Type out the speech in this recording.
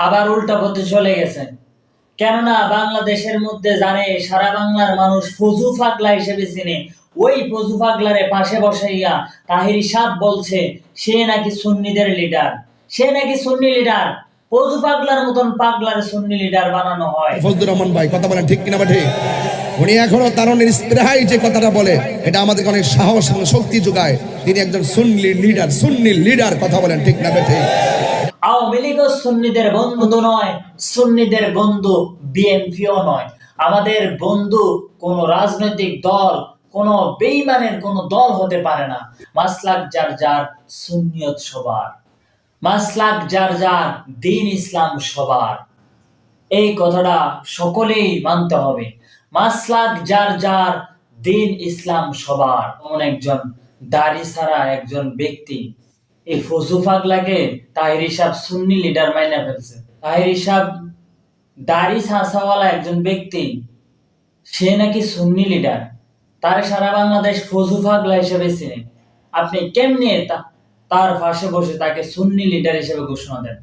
আবার উল্টা পথে চলে গেছেন। কেননা বাংলাদেশের মধ্যে জানে সারা বাংলার মানুষ ফজু পাগলা হিসেবে চিনে। ওই ফজু পাগলারে পাশে বসাইয়া তাহেরি সাহ বলছে সে নাকি সুন্নিদের লিডার, সে নাকি সুন্নি লিডার। ফজু পাগলার মতন পাগলারে সুন্নি লিডার বানানো হয়। ফজলুর রহমান ভাই কথা বলেন ঠিক কিনা? ঠিক। উনি এখনো তারুণের স্প্রেহাই যে কথাটা বলে এটা আমাদেরকে অনেক সাহস এবং শক্তি যোগায়। তিনি একজন সুন্নি লিডার কথা বলেন ঠিক না? ঠিক। আওয়ামী লীগও সুন্নিদের বন্ধু নয়, সুন্নিদের বন্ধু বিএনপিও নয়। আমাদের বন্ধু কোন রাজনৈতিক দল, কোন বেঈমানের কোন দল হতে পারে না। মাসলাক যার যার, সুন্নিয়ত সবার। মাসলাক যার যার, দ্বীন ইসলাম সবার। এই কথাটা সকলেই মানতে হবে। মাসলাক যার যার, দ্বীন ইসলাম সবার। এমন একজন দাড়ি ছাড়া একজন ব্যক্তি এই ফজু পাগলাকে তাহেরি সাহেব সুন্নি লিডার মাইনা ফেলছে। তাহেরি সাহেব দাড়ি ছাঁচাওয়ালা একজন ব্যক্তি, সে নাকি সুন্নি লিডার। তারে সারা বাংলাদেশ ফজু পাগলা হিসেবে চিনে। আপনি কেমনে তার পাশে বসে তাকে সুন্নি লিডার হিসেবে ঘোষণা দেন?